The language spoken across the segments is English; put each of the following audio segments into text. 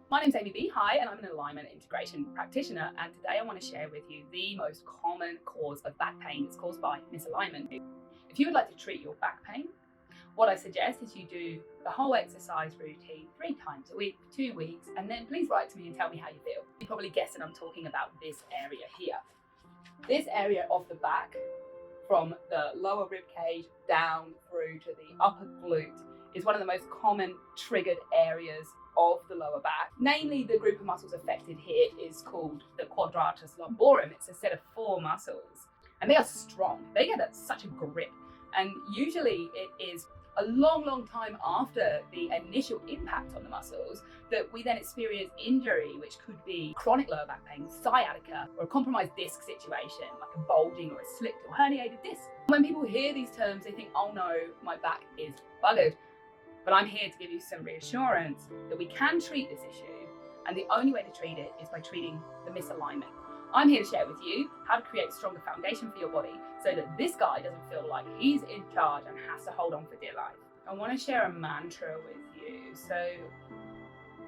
My name's Amy B. Hi, and I'm an alignment integration practitioner. And today I want to share with you the most common cause of back pain. It's caused by misalignment. If you would like to treat your back pain, what I suggest is you do the whole exercise routine 3 times a week for 2 weeks, and then please write to me and tell me how you feel. You probably guessed that I'm talking about this area here. This area of the back, from the lower rib cage down through to the upper glute, is one of the most common triggered areas of the lower back. Namely, the group of muscles affected here is called the quadratus lumborum. It's a set of 4 muscles, and they are strong. They get such a grip, and usually it is a long time after the initial impact on the muscles that we then experience injury, which could be chronic lower back pain, sciatica, or a compromised disc situation like a bulging or a slipped or herniated disc. When people hear these terms, they think, oh no, my back is buggered. But I'm here to give you some reassurance that we can treat this issue, and the only way to treat it is by treating the misalignment. I'm here to share with you how to create a stronger foundation for your body so that this guy doesn't feel like he's in charge and has to hold on for dear life. I want to share a mantra with you. So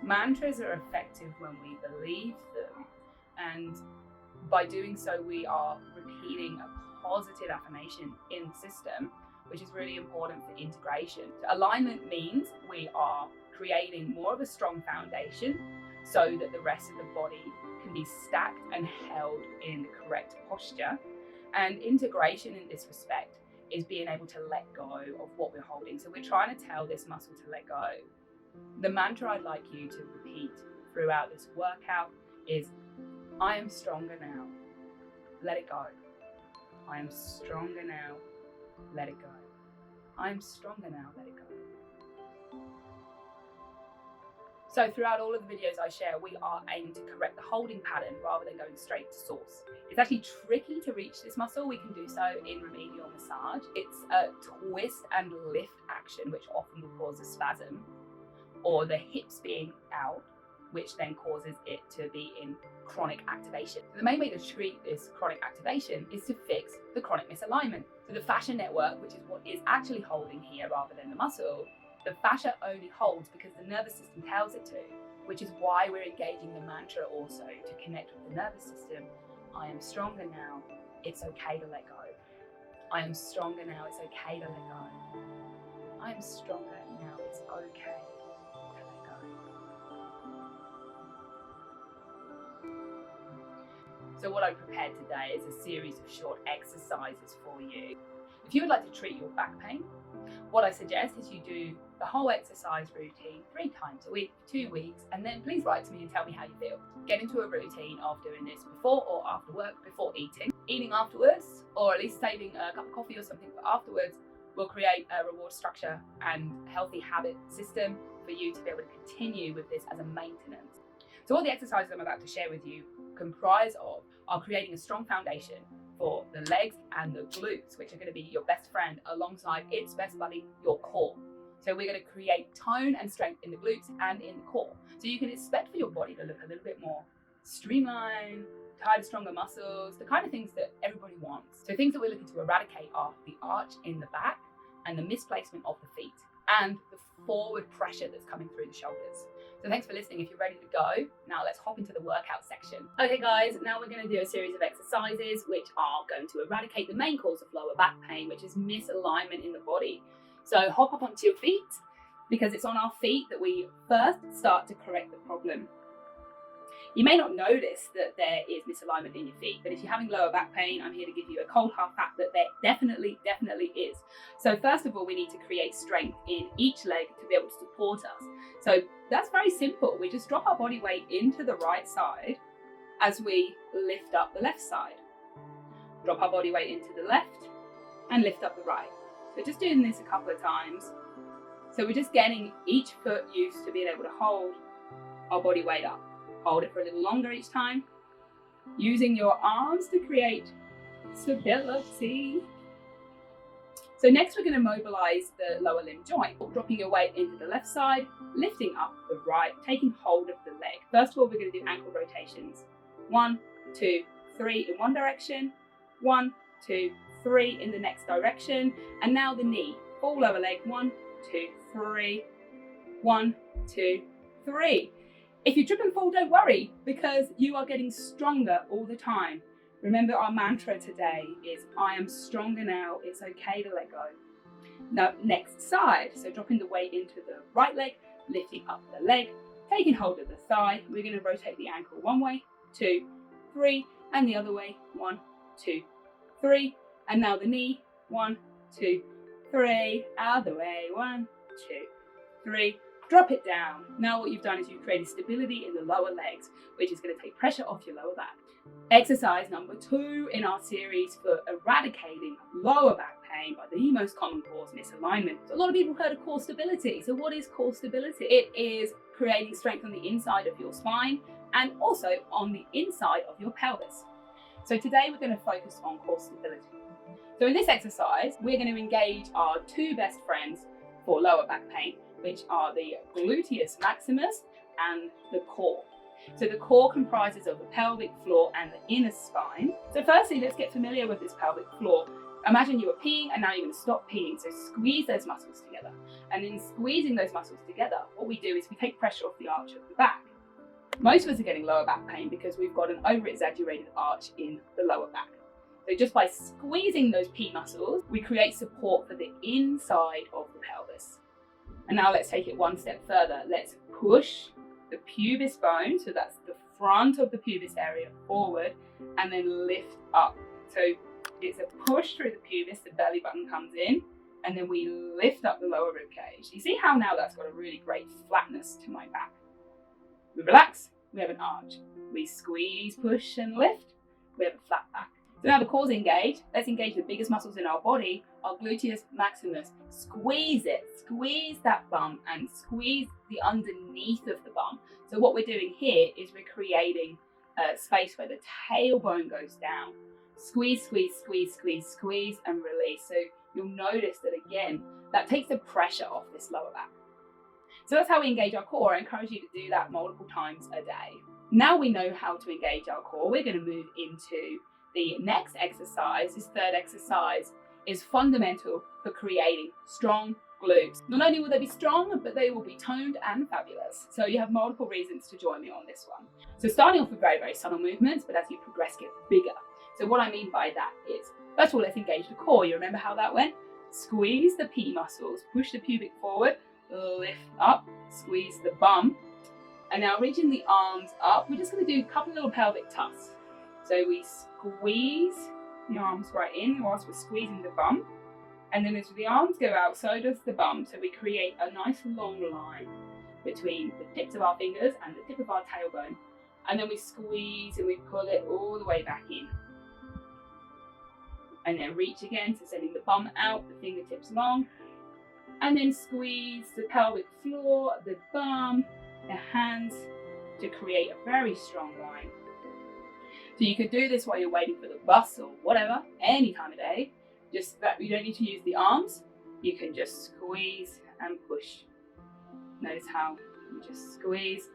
mantras are effective when we believe them, and by doing so we are repeating a positive affirmation in the system, which is really important for integration. Alignment means we are creating more of a strong foundation so that the rest of the body can be stacked and held in the correct posture. And integration in this respect is being able to let go of what we're holding. So we're trying to tell this muscle to let go. The mantra I'd like you to repeat throughout this workout is, I am stronger now, let it go. I am stronger now, let it go. I am stronger now, let it go. So throughout all of the videos I share, we are aiming to correct the holding pattern rather than going straight to source. It's actually tricky to reach this muscle. We can do so in remedial massage. It's a twist and lift action, which often will cause a spasm, or the hips being out, which then causes it to be in chronic activation. So the main way to treat this chronic activation is to fix the chronic misalignment. So the fascia network, which is what is actually holding here rather than the muscle, the fascia only holds because the nervous system tells it to, which is why we're engaging the mantra also to connect with the nervous system. I am stronger now, it's okay to let go. I am stronger now, it's okay to let go. I am stronger now, it's okay to let go. So what I've prepared today is a series of short exercises for you. If you would like to treat your back pain, what I suggest is you do the whole exercise routine 3 times a week for 2 weeks, and then please write to me and tell me how you feel. Get into a routine of doing this before or after work, before eating. Eating afterwards, or at least saving a cup of coffee or something for afterwards, will create a reward structure and healthy habit system for you to be able to continue with this as a maintenance. So what the exercises I'm about to share with you comprise of are creating a strong foundation for the legs and the glutes, which are going to be your best friend alongside its best buddy, your core. So we're going to create tone and strength in the glutes and in the core. So you can expect for your body to look a little bit more streamlined, tighter, stronger muscles, the kind of things that everybody wants. So things that we're looking to eradicate are the arch in the back and the misplacement of the feet and the forward pressure that's coming through the shoulders. So thanks for listening. If you're ready to go, now let's hop into the workout section. Okay guys, now we're going to do a series of exercises which are going to eradicate the main cause of lower back pain, which is misalignment in the body. So hop up onto your feet, because it's on our feet that we first start to correct the problem. You may not notice that there is misalignment in your feet, but if you're having lower back pain, I'm here to give you a cold hard fact that there definitely is. So first of all, we need to create strength in each leg to be able to support us. So that's very simple. We just drop our body weight into the right side as we lift up the left side. Drop our body weight into the left and lift up the right. So just doing this a couple of times. So we're just getting each foot used to being able to hold our body weight up. Hold it for a little longer each time, using your arms to create stability. So next we're going to mobilize the lower limb joint, dropping your weight into the left side, lifting up the right, taking hold of the leg. First of all, we're going to do ankle rotations. 1, 2, 3 in one direction, 1, 2, 3 in the next direction, and now the knee. Full lower leg, 1, 2, 3, 1, 2, 3. If you trip and fall, don't worry, because you are getting stronger all the time. Remember, our mantra today is, I am stronger now, it's okay to let go. Now, next side, so dropping the weight into the right leg, lifting up the leg, taking hold of the thigh. We're going to rotate the ankle one way, 2, 3, and the other way, 1, 2, 3. And now the knee, 1, 2, 3, other way, 1, 2, 3. Drop it down. Now what you've done is you've created stability in the lower legs, which is going to take pressure off your lower back. Exercise number 2 in our series for eradicating lower back pain by the most common cause, misalignment. So a lot of people have heard of core stability. So what is core stability? It is creating strength on the inside of your spine and also on the inside of your pelvis. So today we're going to focus on core stability. So in this exercise, we're going to engage our 2 best friends for lower back pain, which are the gluteus maximus and the core. So the core comprises of the pelvic floor and the inner spine. So firstly, let's get familiar with this pelvic floor. Imagine you were peeing and now you're going to stop peeing. So squeeze those muscles together. And in squeezing those muscles together, what we do is we take pressure off the arch of the back. Most of us are getting lower back pain because we've got an over-exaggerated arch in the lower back. So just by squeezing those pee muscles, we create support for the inside of the pelvis. And now let's take it one step further. Let's push the pubis bone, so that's the front of the pubis area, forward, and then lift up. So it's a push through the pubis, the belly button comes in, and then we lift up the lower rib cage. You see how now that's got a really great flatness to my back. We relax, we have an arch. We squeeze, push, and lift, we have a flat back. So now the core's engaged. Let's engage the biggest muscles in our body, our gluteus maximus. Squeeze it, squeeze that bum and squeeze the underneath of the bum. So what we're doing here is we're creating a space where the tailbone goes down. Squeeze, squeeze, squeeze, squeeze, squeeze, and release. So you'll notice that again, that takes the pressure off this lower back. So that's how we engage our core. I encourage you to do that multiple times a day. Now we know how to engage our core, we're going to move into the next exercise. This third exercise is fundamental for creating strong glutes. Not only will they be strong, but they will be toned and fabulous. So you have multiple reasons to join me on this one. So starting off with very, very subtle movements, but as you progress, get bigger. So what I mean by that is, first of all, let's engage the core. You remember how that went? Squeeze the P muscles, push the pubic forward, lift up, squeeze the bum. And now reaching the arms up, we're just going to do a couple little pelvic tufts. So we squeeze the arms right in whilst we're squeezing the bum. And then as the arms go out, so does the bum. So we create a nice long line between the tips of our fingers and the tip of our tailbone. And then we squeeze and we pull it all the way back in. And then reach again, so sending the bum out, the fingertips long. And then squeeze the pelvic floor, the bum, the hands to create a very strong line. So you could do this while you're waiting for the bus or whatever, any time of day. Just that you don't need to use the arms. You can just squeeze and push. Notice how you just squeeze,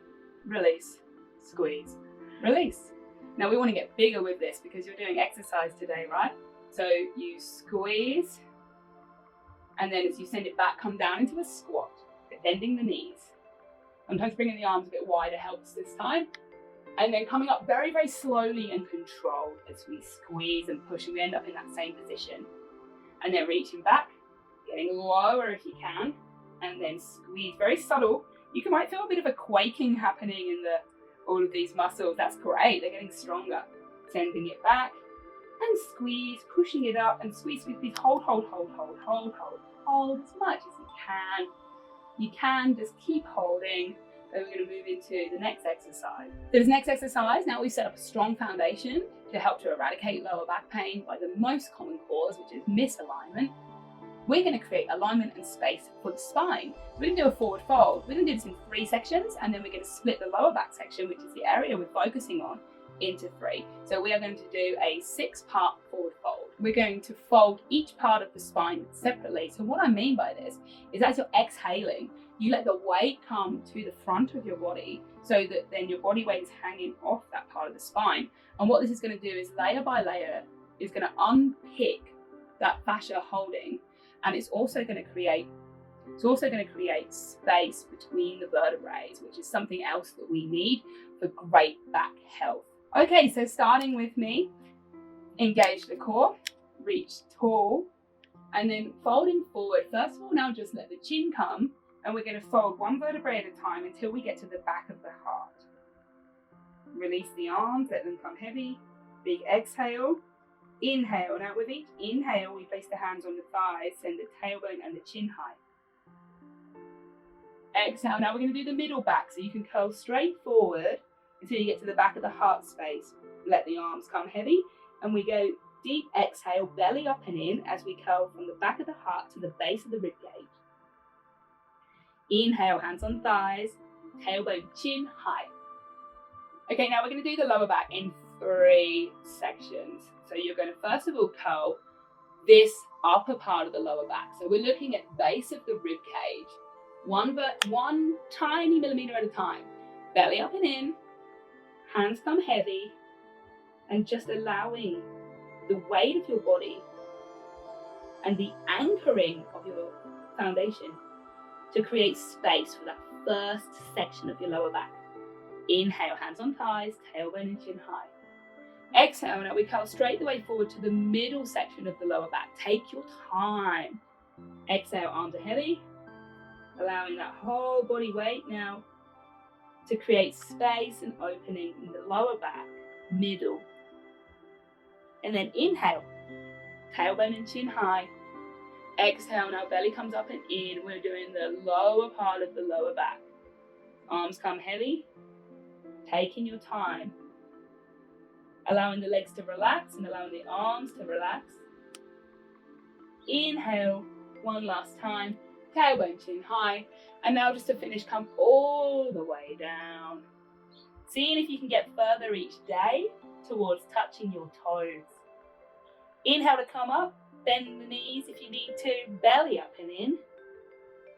release, squeeze, release. Now we want to get bigger with this because you're doing exercise today, right? So you squeeze, and then as you send it back, come down into a squat, bending the knees. Sometimes bringing the arms a bit wider helps this time. And then coming up very, very slowly and controlled as we squeeze and push, and we end up in that same position. And then reaching back, getting lower if you can, and then squeeze, very subtle. You might feel a bit of a quaking happening in all of these muscles. That's great, they're getting stronger. Sending it back, and squeeze, pushing it up, and squeeze, squeeze, hold as much as you can. You can just keep holding. Then we're going to move into the next exercise. So this next exercise, now we've set up a strong foundation to help to eradicate lower back pain by the most common cause, which is misalignment. We're going to create alignment and space for the spine. We're going to do a forward fold. We're going to do this in 3 sections, and then we're going to split the lower back section, which is the area we're focusing on, into 3. So we are going to do a 6-part forward fold. We're going to fold each part of the spine separately. So what I mean by this is as you're exhaling, you let the weight come to the front of your body so that then your body weight is hanging off that part of the spine. And what this is going to do is layer by layer is going to unpick that fascia holding, and it's also going to create It's also going to create space between the vertebrae, which is something else that we need for great back health. Okay, so starting with me, engage the core, reach tall, and then folding forward. First of all, now just let the chin come, and we're going to fold one vertebrae at a time until we get to the back of the heart. Release the arms, let them come heavy. Big exhale. Inhale. Now with each inhale, we place the hands on the thighs, send the tailbone and the chin high. Exhale. Now we're going to do the middle back, so you can curl straight forward until you get to the back of the heart space. Let the arms come heavy, and we go deep exhale, belly up and in as we curl from the back of the heart to the base of the rib cage. Inhale, hands on thighs, tailbone, chin high. Okay, now we're going to do the lower back in 3 sections. So you're going to first of all curl this upper part of the lower back. So we're looking at base of the rib cage, one tiny millimeter at a time. Belly up and in, hands come heavy, and just allowing the weight of your body and the anchoring of your foundation to create space for that first section of your lower back. Inhale, hands on thighs, tailbone and chin high. Exhale, now we curl straight the way forward to the middle section of the lower back. Take your time. Exhale, arms are heavy, allowing that whole body weight now to create space and opening in the lower back, middle. And then inhale, tailbone and chin high. Exhale, now belly comes up and in. We're doing the lower part of the lower back. Arms come heavy, taking your time. Allowing the legs to relax and allowing the arms to relax. Inhale, one last time, tailbone, chin high. And now just to finish, come all the way down. Seeing if you can get further each day towards touching your toes. Inhale to come up, bend the knees if you need to, belly up and in.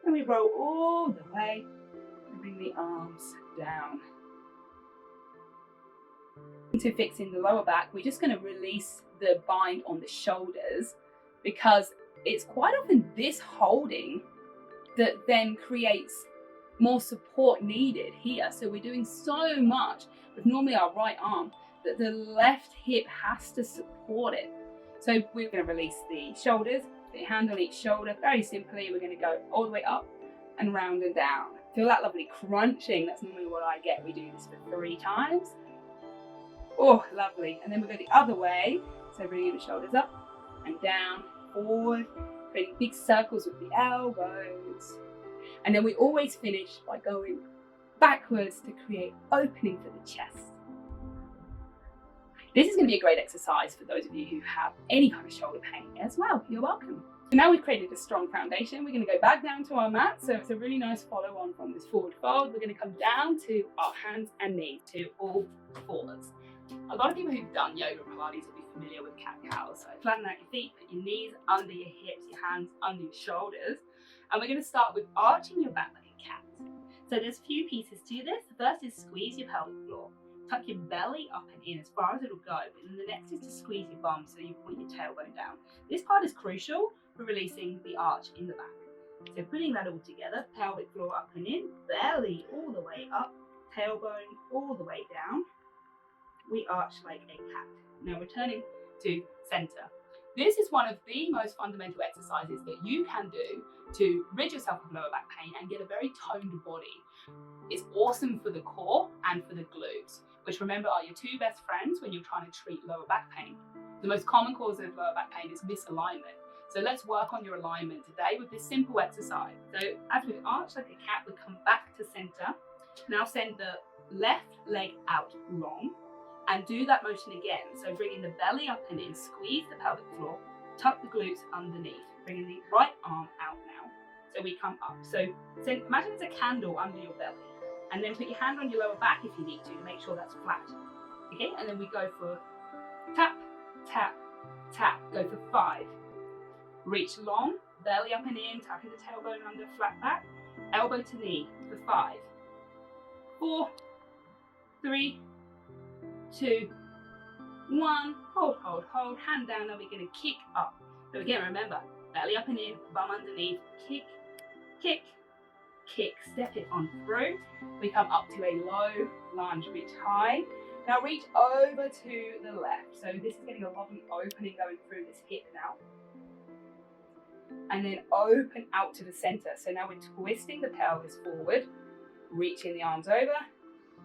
And we roll all the way and bring the arms down. To fixing the lower back, we're just going to release the bind on the shoulders, because it's quite often this holding that then creates more support needed here. So we're doing so much with normally our right arm that the left hip has to support it. So we're going to release the shoulders, the hand on each shoulder. Very simply, we're going to go all the way up and round and down. Feel that lovely crunching. That's normally what I get. We do this for 3 times. Oh, lovely. And then we'll go the other way. So bringing the shoulders up and down, forward, creating big circles with the elbows. And then we always finish by going backwards to create opening for the chest. This is going to be a great exercise for those of you who have any kind of shoulder pain as well. You're welcome. So now we've created a strong foundation, we're going to go back down to our mat. So it's a really nice follow on from this forward fold. We're going to come down to our hands and knees, to all fours. A lot of people who've done yoga or Pilates will be familiar with cat-cow. So flatten out your feet, put your knees under your hips, your hands under your shoulders. And we're going to start with arching your back like a cat. So there's a few pieces to this. The first is squeeze your pelvic floor. Tuck your belly up and in as far as it'll go. And then the next is to squeeze your bum so you point your tailbone down. This part is crucial for releasing the arch in the back. So putting that all together, pelvic floor up and in, belly all the way up, tailbone all the way down. We arch like a cat. Now returning to center. This is one of the most fundamental exercises that you can do to rid yourself of lower back pain and get a very toned body. It's awesome for the core and for the glutes, which remember are your 2 best friends when you're trying to treat lower back pain. The most common cause of lower back pain is misalignment. So let's work on your alignment today with this simple exercise. So as we arch like a cat, we come back to center. Now send the left leg out long. And do that motion again. So bringing the belly up and in, squeeze the pelvic floor, tuck the glutes underneath, bringing the right arm out now. So we come up. So imagine there's a candle under your belly, and then put your hand on your lower back if you need to make sure that's flat. Okay, and then we go for tap, tap, tap. Go for 5. Reach long, belly up and in, tucking the tailbone under, flat back, elbow to knee for 5, 4, 3, 2, 1, hold, hold, hold, hand down. Now we're going to kick up. So again, remember, belly up and in, bum underneath, kick kick, kick, step it on through. We come up to a low lunge, reach high. Now reach over to the left. So this is getting a lovely opening going through this hip now. And then open out to the center. So now we're twisting the pelvis forward, reaching the arms over,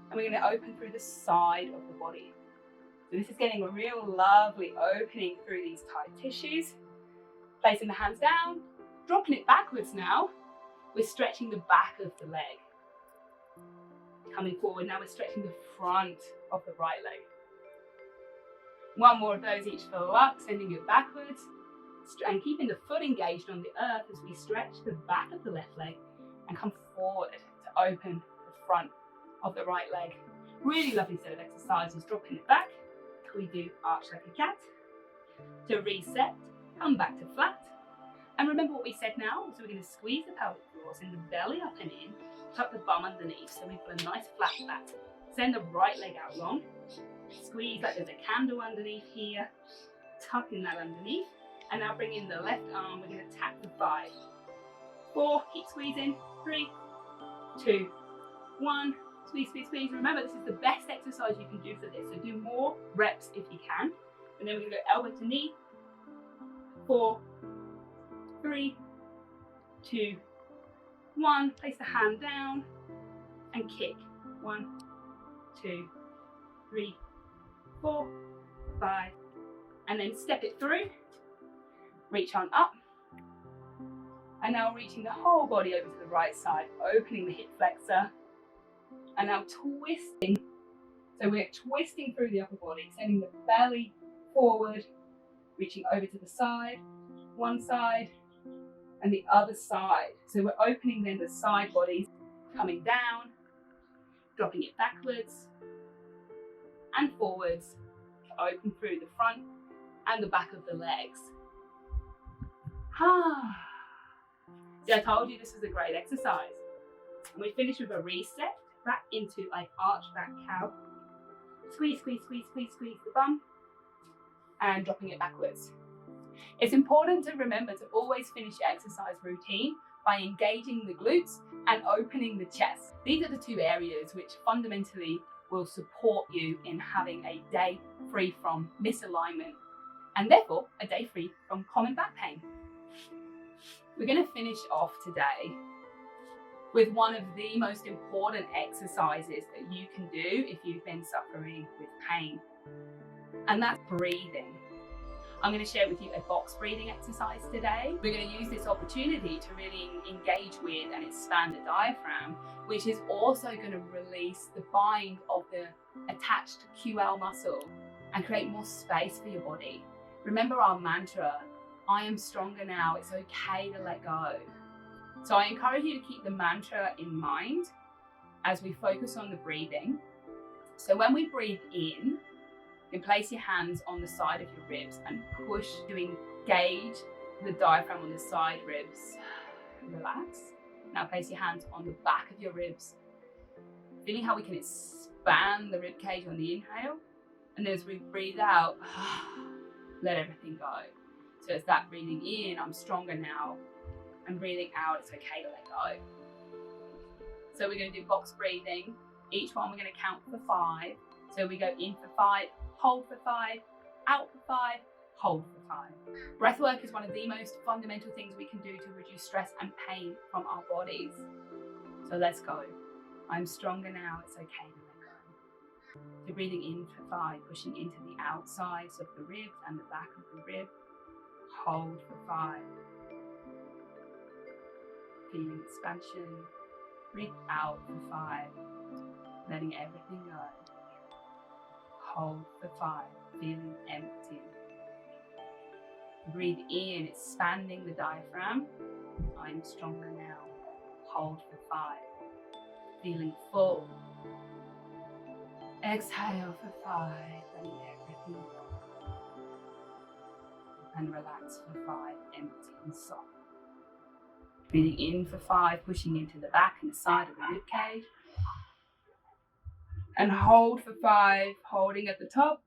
and we're going to open through the side of the body. So this is getting a real lovely opening through these tight tissues. Placing the hands down, dropping it backwards now. We're stretching the back of the leg. Coming forward, now we're stretching the front of the right leg. One more of those each fill up, sending it backwards and keeping the foot engaged on the earth as we stretch the back of the left leg and come forward to open the front of the right leg. Really lovely set of exercises, dropping it back. We do arch like a cat. To reset, come back to flat. And remember what we said now, so we're going to squeeze the pelvic floor, send the belly up and in, tuck the bum underneath, so we've got a nice flat back. Send the right leg out long, squeeze like there's a candle underneath here, tucking that underneath, and now bring in the left arm, we're going to tap the 5, 4, keep squeezing, 3, 2, 1, squeeze, squeeze, squeeze. Remember, this is the best exercise you can do for this, so do more reps if you can. And then we're going to go elbow to knee, 4, 3, 2, 1. Place the hand down and kick. 1, 2, 3, 4, 5. And then step it through. Reach on up. And now reaching the whole body over to the right side, opening the hip flexor. And now twisting. So we're twisting through the upper body, sending the belly forward, reaching over to the side, one side, and the other side. So we're opening then the side bodies, coming down, dropping it backwards and forwards to open through the front and the back of the legs. See, I told you this was a great exercise. And we finish with a reset back into an arch back cow. Squeeze, squeeze, squeeze, squeeze, squeeze the bum and dropping it backwards. It's important to remember to always finish your exercise routine by engaging the glutes and opening the chest. These are the two areas which fundamentally will support you in having a day free from misalignment and therefore a day free from common back pain. We're going to finish off today with one of the most important exercises that you can do if you've been suffering with pain, and that's breathing. I'm going to share with you a box breathing exercise today. We're going to use this opportunity to really engage with and expand the diaphragm, which is also going to release the bind of the attached QL muscle and create more space for your body. Remember our mantra, I am stronger now, it's okay to let go. So I encourage you to keep the mantra in mind as we focus on the breathing. So when we breathe in, you can place your hands on the side of your ribs and push to engage the diaphragm on the side ribs. Relax. Now place your hands on the back of your ribs, feeling how we can expand the rib cage on the inhale. And as we breathe out, let everything go. So it's that breathing in, I'm stronger now, and breathing out, it's okay to let go. So we're going to do box breathing. Each one we're going to count for 5. So we go in for 5, hold for 5, out for 5, hold for 5. Breathwork is one of the most fundamental things we can do to reduce stress and pain from our bodies. So let's go. I'm stronger now, it's okay to let go. So breathing in for 5, pushing into the outsides of the ribs and the back of the rib. Hold for 5. Feeling expansion. Breathe out for 5. Letting everything go. Hold for 5. Feeling empty. Breathe in, expanding the diaphragm. I'm stronger now. Hold for 5. Feeling full. Exhale for 5. Letting everything go. And relax for 5, empty and soft. Breathing in for 5, pushing into the back and the side of the rib cage. And hold for 5, holding at the top.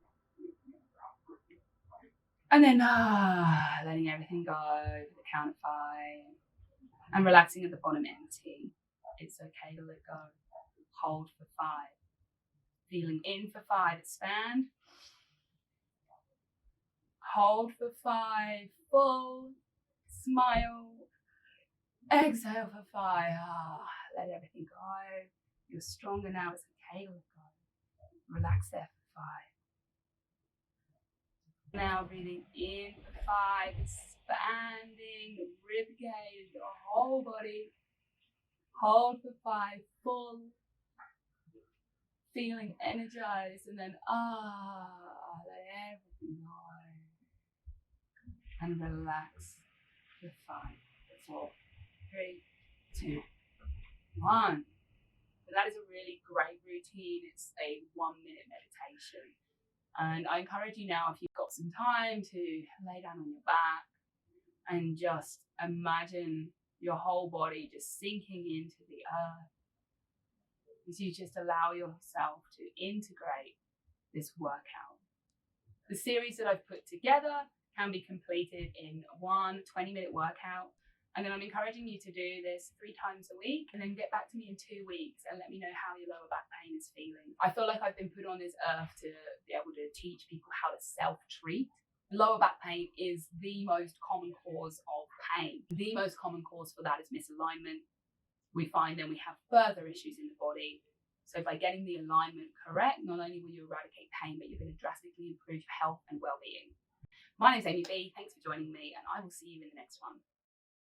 And then letting everything go for the count of 5. And relaxing at the bottom, empty. It's okay to let go. Hold for 5. Feeling in for 5, expand. Hold for 5, full, smile. Exhale for 5, let everything go. You're stronger now, it's okay to let go. Relax there for 5. Now breathing in for 5, expanding the rib cage, your whole body. Hold for 5, full. Feeling energized, and then let everything go. And relax for 5, 4, 3, 2, 1. So that is a really great routine. It's a 1-minute meditation. And I encourage you now, if you've got some time, to lay down on your back and just imagine your whole body just sinking into the earth as you just allow yourself to integrate this workout. The series that I've put together can be completed in one 20-minute workout. And then I'm encouraging you to do this 3 times a week, and then get back to me in 2 weeks and let me know how your lower back pain is feeling. I feel like I've been put on this earth to be able to teach people how to self-treat. Lower back pain is the most common cause of pain. The most common cause for that is misalignment. We find then we have further issues in the body. So by getting the alignment correct, not only will you eradicate pain, but you're going to drastically improve your health and well-being. My name's Amy B. Thanks for joining me, and I will see you in the next one.